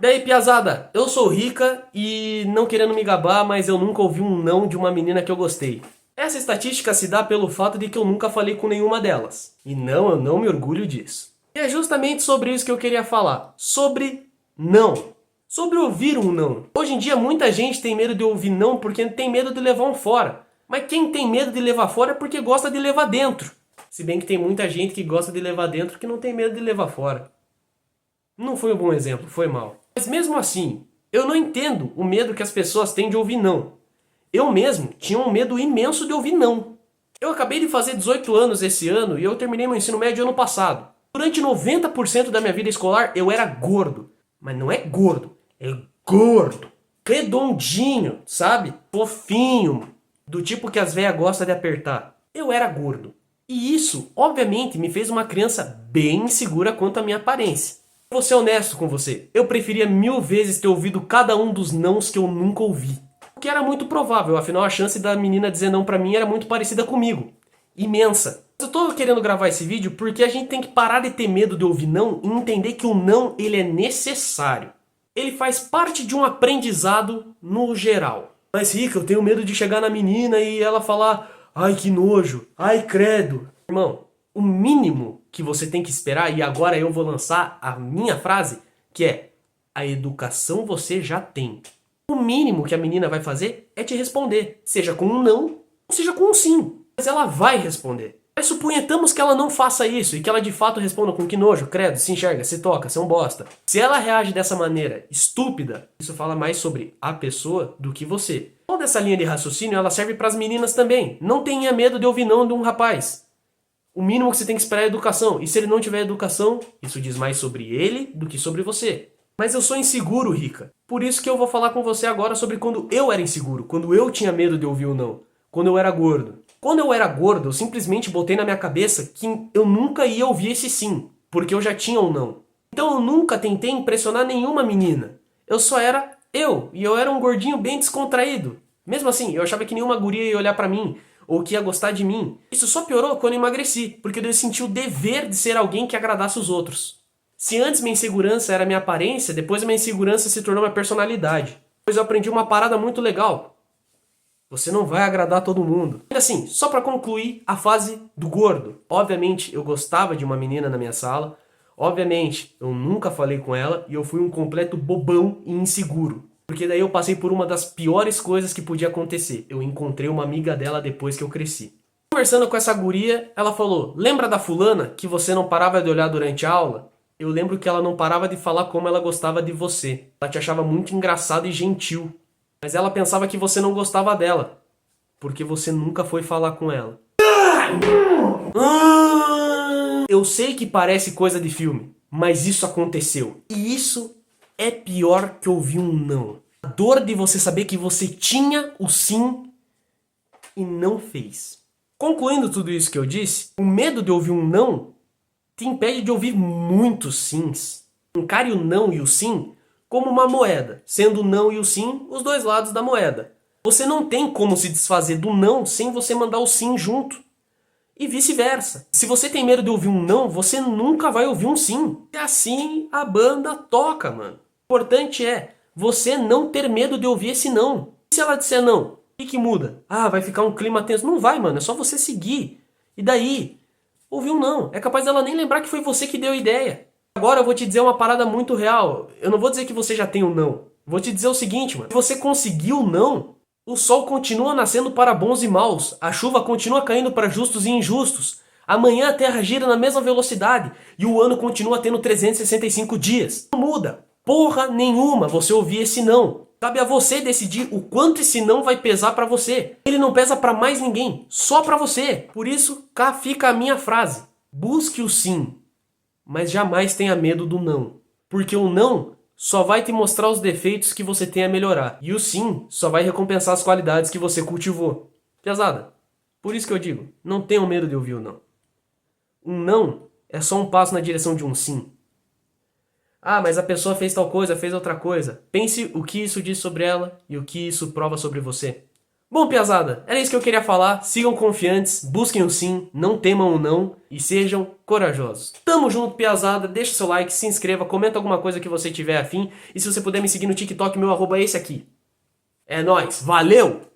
Daí, piazada, eu sou rica e não querendo me gabar, mas eu nunca ouvi um não de uma menina que eu gostei. Essa estatística se dá pelo fato de que eu nunca falei com nenhuma delas. E não, eu não me orgulho disso. E é justamente sobre isso que eu queria falar. Sobre não. Sobre ouvir um não. Hoje em dia muita gente tem medo de ouvir não porque tem medo de levar um fora. Mas quem tem medo de levar fora é porque gosta de levar dentro. Se bem que tem muita gente que gosta de levar dentro que não tem medo de levar fora. Não foi um bom exemplo, foi mal. Mas mesmo assim, eu não entendo o medo que as pessoas têm de ouvir não. Eu mesmo tinha um medo imenso de ouvir não. Eu acabei de fazer 18 anos esse ano e eu terminei meu ensino médio ano passado. Durante 90% da minha vida escolar eu era gordo. Mas não é gordo, é gordo. Redondinho, sabe? Fofinho. Do tipo que as velhas gostam de apertar. Eu era gordo. E isso, obviamente, me fez uma criança bem insegura quanto à minha aparência. Vou ser honesto com você, eu preferia 1000 vezes ter ouvido cada um dos nãos que eu nunca ouvi. O que era muito provável, afinal a chance da menina dizer não pra mim era muito parecida comigo. Imensa. Eu tô querendo gravar esse vídeo porque a gente tem que parar de ter medo de ouvir não e entender que o não ele é necessário. Ele faz parte de um aprendizado no geral. Mas Rica, eu tenho medo de chegar na menina e ela falar ai que nojo, ai credo. Irmão, o mínimo que você tem que esperar, e agora eu vou lançar a minha frase, que é a educação você já tem. O mínimo que a menina vai fazer é te responder, seja com um não, ou seja com um sim. Mas ela vai responder. Mas suponhamos que ela não faça isso e que ela de fato responda com que nojo, credo, se enxerga, se toca, se é um bosta. Se ela reage dessa maneira estúpida, isso fala mais sobre a pessoa do que você. Toda essa linha de raciocínio ela serve para as meninas também. Não tenha medo de ouvir não de um rapaz. O mínimo que você tem que esperar é educação. E se ele não tiver educação, isso diz mais sobre ele do que sobre você. Mas eu sou inseguro, Rica. Por isso que eu vou falar com você agora sobre quando eu era inseguro. Quando eu tinha medo de ouvir o não. Quando eu era gordo. Quando eu era gordo, eu simplesmente botei na minha cabeça que eu nunca ia ouvir esse sim. Porque eu já tinha um não. Então eu nunca tentei impressionar nenhuma menina. Eu só era eu. E eu era um gordinho bem descontraído. Mesmo assim, eu achava que nenhuma guria ia olhar pra mim ou que ia gostar de mim. Isso só piorou quando eu emagreci, porque eu senti o dever de ser alguém que agradasse os outros. Se antes minha insegurança era minha aparência, depois minha insegurança se tornou minha personalidade. Depois eu aprendi uma parada muito legal. Você não vai agradar todo mundo. Ainda assim, só pra concluir a fase do gordo. Obviamente eu gostava de uma menina na minha sala. Obviamente eu nunca falei com ela e eu fui um completo bobão e inseguro. Porque daí eu passei por uma das piores coisas que podia acontecer. Eu encontrei uma amiga dela depois que eu cresci. Conversando com essa guria, ela falou: lembra da fulana que você não parava de olhar durante a aula? Eu lembro que ela não parava de falar como ela gostava de você. Ela te achava muito engraçado e gentil. Mas ela pensava que você não gostava dela. Porque você nunca foi falar com ela. Eu sei que parece coisa de filme, mas isso aconteceu. E isso é pior que ouvir um não. A dor de você saber que você tinha o sim e não fez. Concluindo tudo isso que eu disse, o medo de ouvir um não te impede de ouvir muitos sims. Encare o não e o sim como uma moeda, sendo o não e o sim os dois lados da moeda. Você não tem como se desfazer do não sem você mandar o sim junto. E vice-versa. Se você tem medo de ouvir um não, você nunca vai ouvir um sim. E assim a banda toca, mano. O importante é você não ter medo de ouvir esse não. E se ela disser não, o que muda? Ah, vai ficar um clima tenso. Não vai, mano. É só você seguir. E daí? Ouvir um não. É capaz dela nem lembrar que foi você que deu a ideia. Agora eu vou te dizer uma parada muito real. Eu não vou dizer que você já tem um não. Vou te dizer o seguinte, mano. Se você conseguiu o não, o sol continua nascendo para bons e maus. A chuva continua caindo para justos e injustos. Amanhã a Terra gira na mesma velocidade. E o ano continua tendo 365 dias. Não muda. Porra nenhuma você ouvir esse não. Cabe a você decidir o quanto esse não vai pesar pra você. Ele não pesa pra mais ninguém, só pra você. Por isso, cá fica a minha frase. Busque o sim, mas jamais tenha medo do não. Porque o não só vai te mostrar os defeitos que você tem a melhorar. E o sim só vai recompensar as qualidades que você cultivou. Pesada. Por isso que eu digo, não tenham medo de ouvir o não. Um não é só um passo na direção de um sim. Ah, mas a pessoa fez tal coisa, fez outra coisa. Pense o que isso diz sobre ela e o que isso prova sobre você. Bom, piazada, era isso que eu queria falar. Sigam confiantes, busquem o sim, não temam o não e sejam corajosos. Tamo junto, piazada. Deixa seu like, se inscreva, comenta alguma coisa que você tiver afim. E se você puder me seguir no TikTok, meu arroba é esse aqui. É nóis, valeu!